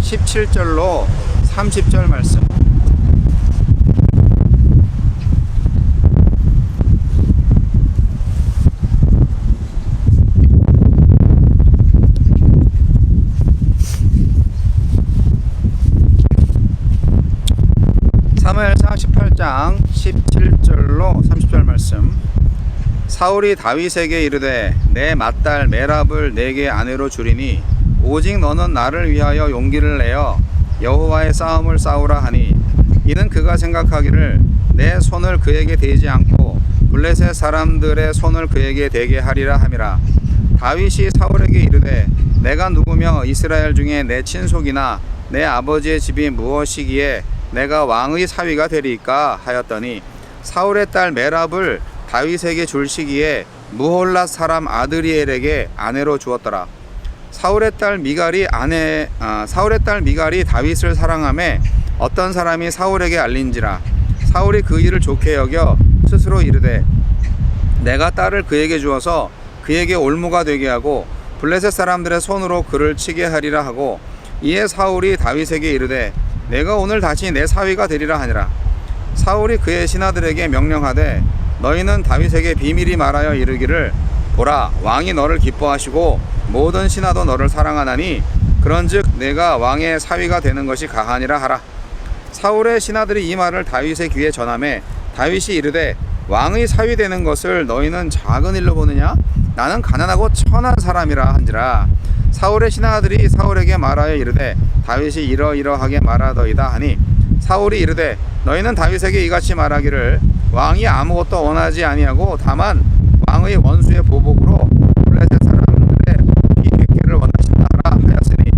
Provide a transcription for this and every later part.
17절로 30절 말씀. 사무엘상 18장 17절로 30절 말씀. 사울이 다윗에게 이르되 내 맏딸 메랍을 내게 아내로 주리니 오직 너는 나를 위하여 용기를 내어 여호와의 싸움을 싸우라 하니, 이는 그가 생각하기를 내 손을 그에게 대지 않고 블레셋 사람들의 손을 그에게 대게 하리라 함이라. 다윗이 사울에게 이르되 내가 누구며 이스라엘 중에 내 친속이나 내 아버지의 집이 무엇이기에 내가 왕의 사위가 되리이까 하였더니, 사울의 딸 메랍을 다윗에게 줄 시기에 무홀랏 사람 아드리엘에게 아내로 주었더라. 사울의 딸 미갈이 다윗을 사랑하매 어떤 사람이 사울에게 알린지라. 사울이 그 일을 좋게 여겨 스스로 이르되 내가 딸을 그에게 주어서 그에게 올무가 되게 하고 블레셋 사람들의 손으로 그를 치게 하리라 하고, 이에 사울이 다윗에게 이르되 내가 오늘 다시 내 사위가 되리라 하니라. 사울이 그의 신하들에게 명령하되 너희는 다윗에게 비밀히 말하여 이르기를 보라, 왕이 너를 기뻐하시고 모든 신하도 너를 사랑하나니 그런즉 내가 왕의 사위가 되는 것이 가하니라 하라. 사울의 신하들이 이 말을 다윗의 귀에 전하매 다윗이 이르되 왕의 사위 되는 것을 너희는 작은 일로 보느냐? 나는 가난하고 천한 사람이라 한지라. 사울의 신하들이 사울에게 말하여 이르되 다윗이 이러이러하게 말하더이다 하니, 사울이 이르되 너희는 다윗에게 이같이 말하기를 왕이 아무것도 원하지 아니하고 다만 왕의 원수의 보복으로 블레셋 사람들의 이 100개를 원하신다 하라 하였으니,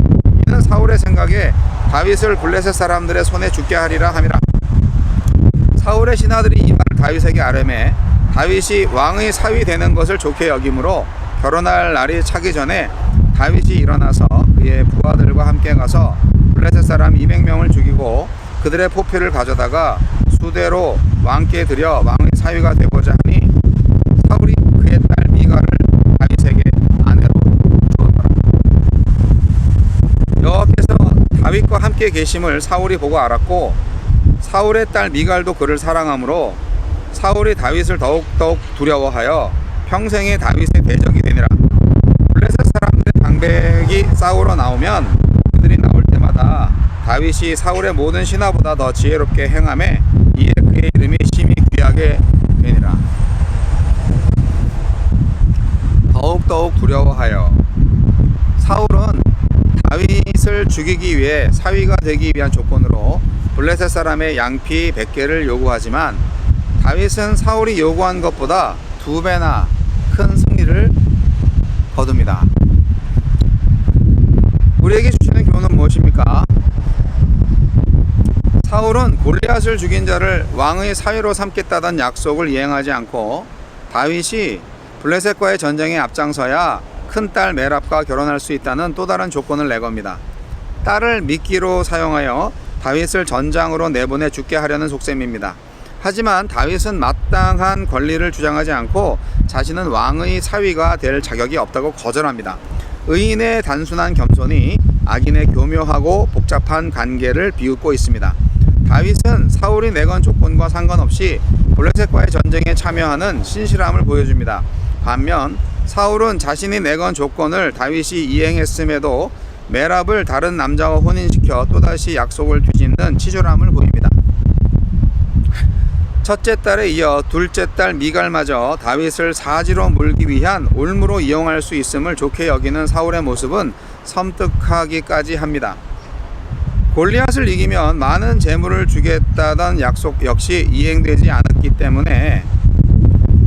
이는 사울의 생각에 다윗을 블레셋 사람들의 손에 죽게 하리라 함이라. 사울의 신하들이 이 말을 다윗에게 아뢰매 다윗이 왕의 사위 되는 것을 좋게 여김으로 결혼할 날이 차기 전에 다윗이 일어나서 그의 부하들과 함께 가서 블레셋 사람 200명을 죽이고 그들의 포표를 가져다가 수대로 왕께 드려 왕의 사위가 되고자 하니, 사울이 그의 딸 미갈을 다윗에게 아내로 주었더라. 여호와께서 다윗과 함께 계심을 사울이 보고 알았고 사울의 딸 미갈도 그를 사랑하므로 사울이 다윗을 더욱더욱 두려워하여 평생에 다윗의 대적이 되니라. 블레셋 사람들의 방백이 싸우러 나오면 그들이 나올 때마다 다윗이 사울의 모든 신하보다 더 지혜롭게 행하매 이에 그의 이름이 심히 귀하게 되니라. 더욱더욱 두려워하여 사울은 다윗을 죽이기 위해 사위가 되기 위한 조건으로 블레셋 사람의 양피 100개를 요구하지만 다윗은 사울이 요구한 것보다 2배나 큰 승리를 거둡니다. 우리에게 주시는 교훈은 무엇입니까? 사울은 골리앗을 죽인 자를 왕의 사위로 삼겠다던 약속을 이행하지 않고 다윗이 블레셋과의 전쟁에 앞장서야 큰딸 메랍과 결혼할 수 있다는 또 다른 조건을 내겁니다. 딸을 미끼로 사용하여 다윗을 전장으로 내보내 죽게 하려는 속셈입니다. 하지만 다윗은 마땅한 권리를 주장하지 않고 자신은 왕의 사위가 될 자격이 없다고 거절합니다. 의인의 단순한 겸손이 악인의 교묘하고 복잡한 관계를 비웃고 있습니다. 다윗은 사울이 내건 조건과 상관없이 블레셋과의 전쟁에 참여하는 신실함을 보여줍니다. 반면 사울은 자신이 내건 조건을 다윗이 이행했음에도 메랍을 다른 남자와 혼인시켜 또다시 약속을 뒤집는 치졸함을 보입니다. 첫째 딸에 이어 둘째 딸 미갈마저 다윗을 사지로 몰기 위한 올무로 이용할 수 있음을 좋게 여기는 사울의 모습은 섬뜩하기까지 합니다. 골리앗을 이기면 많은 재물을 주겠다던 약속 역시 이행되지 않았기 때문에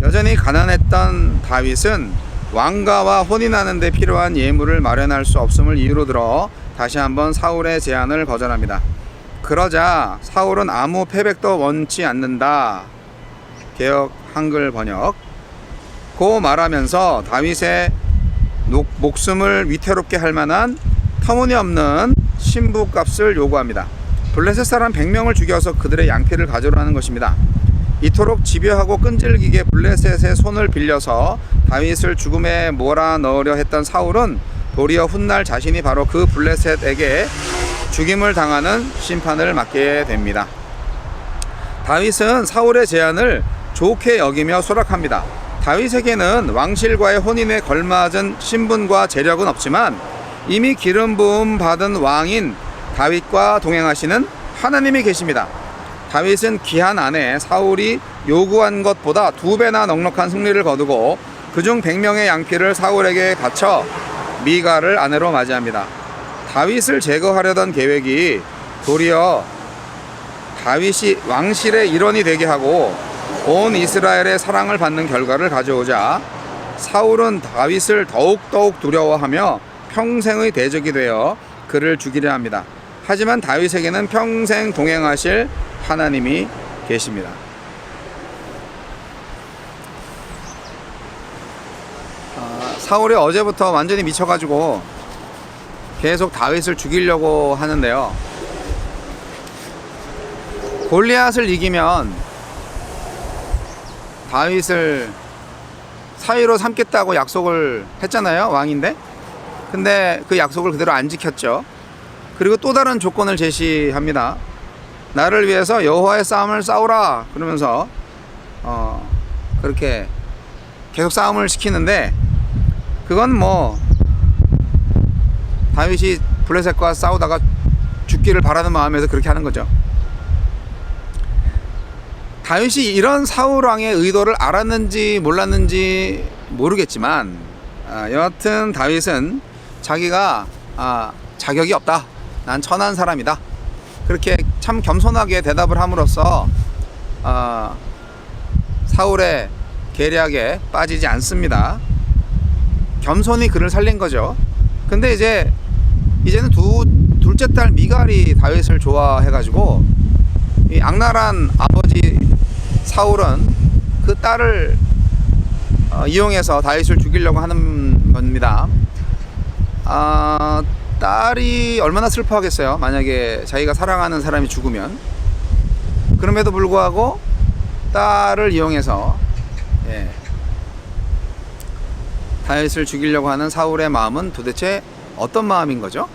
여전히 가난했던 다윗은 왕가와 혼인하는 데 필요한 예물을 마련할 수 없음을 이유로 들어 다시 한번 사울의 제안을 거절합니다. 그러자 사울은 아무 패백도 원치 않는다. 개역 한글 번역. 고 말하면서 다윗의 목숨을 위태롭게 할 만한 터무니없는 신부값을 요구합니다. 블레셋 사람 100명을 죽여서 그들의 양피를 가져오라는 것입니다. 이토록 집요하고 끈질기게 블레셋의 손을 빌려서 다윗을 죽음에 몰아넣으려 했던 사울은 도리어 훗날 자신이 바로 그 블레셋에게 죽임을 당하는 심판을 맞게 됩니다. 다윗은 사울의 제안을 좋게 여기며 수락합니다. 다윗에게는 왕실과의 혼인에 걸맞은 신분과 재력은 없지만 이미 기름 부음 받은 왕인 다윗과 동행하시는 하나님이 계십니다. 다윗은 기한 안에 사울이 요구한 것보다 2배나 넉넉한 승리를 거두고 그중 100명의 양피를 사울에게 바쳐 미갈을 아내로 맞이합니다. 다윗을 제거하려던 계획이 도리어 다윗이 왕실의 일원이 되게 하고 온 이스라엘의 사랑을 받는 결과를 가져오자 사울은 다윗을 더욱 두려워하며 평생의 대적이 되어 그를 죽이려 합니다. 하지만 다윗에게는 평생 동행하실 하나님이 계십니다. 사울이 어제부터 완전히 미쳐가지고 계속 다윗을 죽이려고 하는데요. 골리앗을 이기면 다윗을 사위로 삼겠다고 약속을 했잖아요. 왕인데. 근데 그 약속을 그대로 안 지켰죠. 그리고 또 다른 조건을 제시합니다. 나를 위해서 여호와의 싸움을 싸우라 그러면서 그렇게 계속 싸움을 시키는데 그건 뭐 다윗이 블레셋과 싸우다가 죽기를 바라는 마음에서 그렇게 하는 거죠. 다윗이 이런 사울 왕의 의도를 알았는지 몰랐는지 모르겠지만 여하튼 다윗은 자기가 자격이 없다. 난 천한 사람이다. 그렇게 참 겸손하게 대답을 함으로써 사울의 계략에 빠지지 않습니다. 겸손히 그를 살린 거죠. 근데 이제는 둘째 딸 미갈이 다윗을 좋아해가지고 이 악랄한 아버지 사울은 그 딸을 이용해서 다윗을 죽이려고 하는 겁니다. 딸이 얼마나 슬퍼하겠어요. 만약에 자기가 사랑하는 사람이 죽으면. 그럼에도 불구하고 딸을 이용해서 다윗을 죽이려고 하는 사울의 마음은 도대체 어떤 마음인 거죠?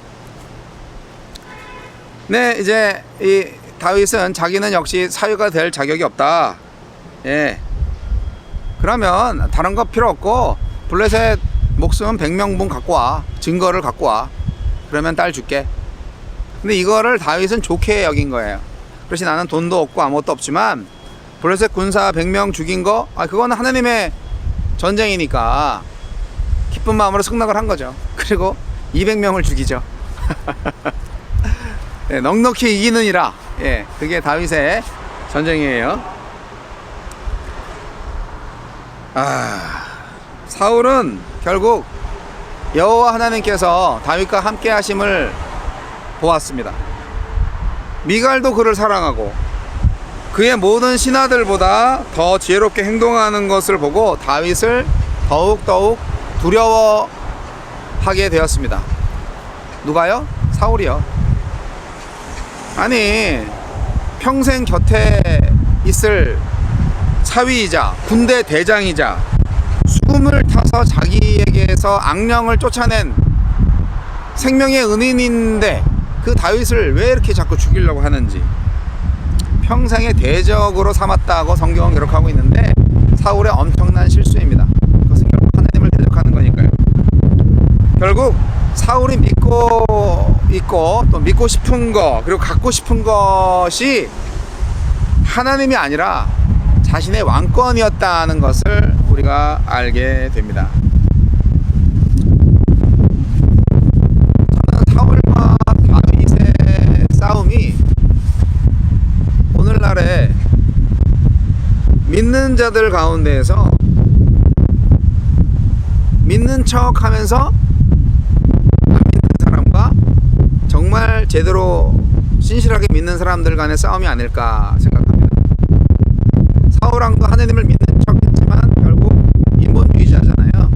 네, 이제 이 다윗은 자기는 역시 사위가 될 자격이 없다. 그러면 다른 거 필요 없고 블레셋 목숨 100명분 갖고 와. 증거를 갖고 와. 그러면 딸 줄게. 근데 이거를 다윗은 좋게 여긴 거예요. 그렇지 나는 돈도 없고 아무것도 없지만 블레셋 군사 100명 죽인 거 그거는 하나님의 전쟁이니까 기쁜 마음으로 승낙을 한 거죠. 그리고 200명을 죽이죠. 넉넉히 이기느니라. 그게 다윗의 전쟁이에요. 사울은 결국 여호와 하나님께서 다윗과 함께 하심을 보았습니다. 미갈도 그를 사랑하고 그의 모든 신하들보다 더 지혜롭게 행동하는 것을 보고 다윗을 더욱 두려워하게 되었습니다. 누가요? 사울이요. 아니 평생 곁에 있을 사위이자 군대 대장이자 숨을 타서 자기에게서 악령을 쫓아낸 생명의 은인인데 그 다윗을 왜 이렇게 자꾸 죽이려고 하는지 평생의 대적으로 삼았다고 성경은 기록하고 있는데 사울의 엄청난 실수입니다. 그것은 결국 하나님을 대적하는 거니까요. 결국 사울이 믿고 있고 또 믿고 싶은 거 그리고 갖고 싶은 것이 하나님이 아니라 자신의 왕권이었다는 것을 우리가 알게 됩니다. 저는 사울과 다윗의 싸움이 오늘날에 믿는 자들 가운데에서 믿는 척 하면서 안 믿는 사람과 정말 제대로 신실하게 믿는 사람들 간의 싸움이 아닐까 생각합니다. 사울왕도 하나님을 믿는 척 했지만 결국 인본주의자잖아요.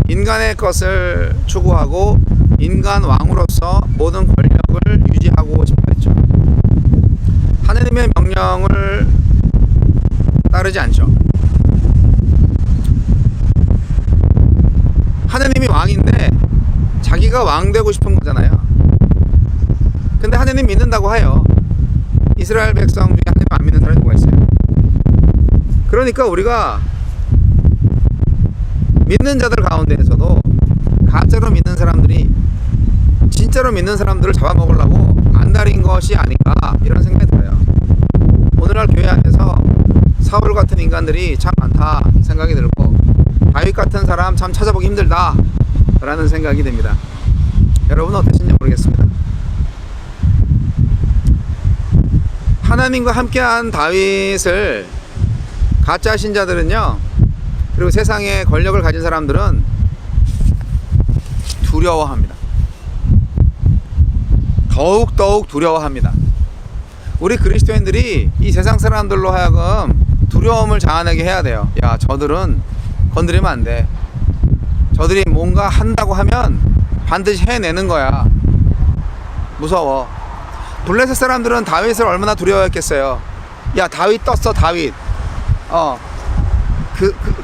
인간의 것을 추구하고 인간 왕으로서 모든 권력을 유지하고 싶어 했죠. 하나님의 명령을 따르지 않죠. 하나님이 왕인데 자기가 왕 되고 싶은 거잖아요. 근데 하느님 믿는다고 해요. 이스라엘 백성 중에 하느님 안 믿는 사람이 누가 있어요? 그러니까 우리가 믿는 자들 가운데에서도 가짜로 믿는 사람들이 진짜로 믿는 사람들을 잡아먹으려고 안달인 것이 아닌가, 이런 생각이 들어요. 오늘날 교회 안에서 사울 같은 인간들이 참 많다 생각이 들고, 다윗 같은 사람 참 찾아보기 힘들다 라는 생각이 듭니다. 여러분 어떠신지 모르겠습니다. 하나님과 함께한 다윗을 가짜 신자들은요, 그리고 세상에 권력을 가진 사람들은 두려워합니다. 더욱 두려워합니다. 우리 그리스도인들이 이 세상 사람들로 하여금 두려움을 자아내게 해야 돼요. 야, 저들은 건드리면 안 돼. 저들이 뭔가 한다고 하면 반드시 해내는 거야. 무서워. 블레셋 사람들은 다윗을 얼마나 두려워했겠어요. 야, 다윗 떴어, 다윗.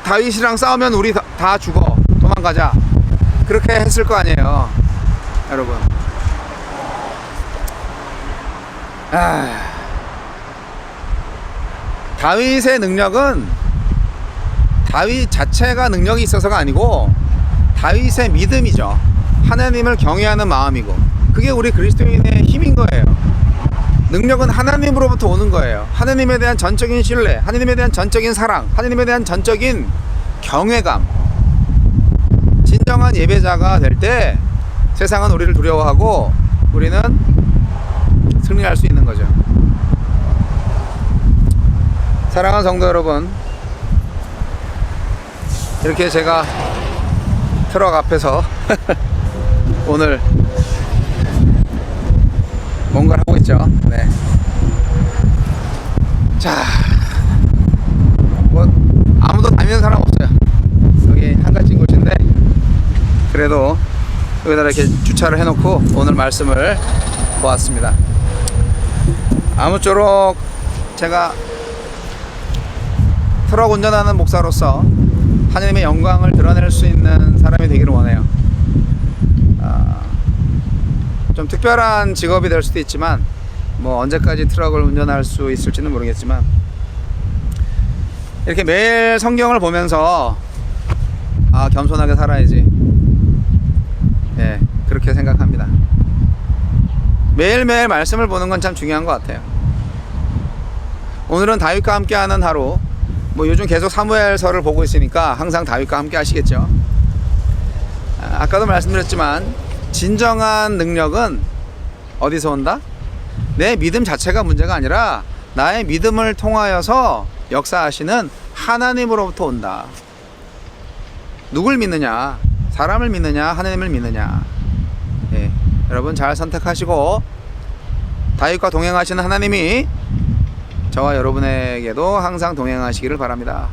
다윗이랑 싸우면 우리 다 죽어. 도망가자. 그렇게 했을 거 아니에요, 여러분. 다윗의 능력은 다윗 자체가 능력이 있어서가 아니고 다윗의 믿음이죠. 하나님을 경외하는 마음이고, 그게 우리 그리스도인의 힘인 거예요. 능력은 하나님으로부터 오는 거예요. 하나님에 대한 전적인 신뢰, 하나님에 대한 전적인 사랑, 하나님에 대한 전적인 경외감. 진정한 예배자가 될 때 세상은 우리를 두려워하고 우리는 승리할 수 있는 거죠. 사랑하는 성도 여러분, 이렇게 제가 트럭 앞에서 오늘 뭔가를 하고 있죠. 네. 자, 뭐 아무도 다니는 사람 없어요. 여기 한가진 곳인데 그래도 여기다 이렇게 주차를 해놓고 오늘 말씀을 보았습니다. 아무쪼록 제가 트럭 운전하는 목사로서 하나님의 영광을 드러낼 수 있는 사람이 되기를 원해요. 좀 특별한 직업이 될 수도 있지만, 뭐 언제까지 트럭을 운전할 수 있을지는 모르겠지만, 이렇게 매일 성경을 보면서 겸손하게 살아야지, 예, 그렇게 생각합니다. 매일매일 말씀을 보는 건 참 중요한 것 같아요. 오늘은 다윗과 함께하는 하루. 뭐 요즘 계속 사무엘서를 보고 있으니까 항상 다윗과 함께 하시겠죠. 아까도 말씀드렸지만 진정한 능력은 어디서 온다? 내 믿음 자체가 문제가 아니라 나의 믿음을 통하여서 역사하시는 하나님으로부터 온다. 누굴 믿느냐? 사람을 믿느냐? 하나님을 믿느냐? 예, 여러분 잘 선택하시고 다윗과 동행하시는 하나님이 저와 여러분에게도 항상 동행하시기를 바랍니다.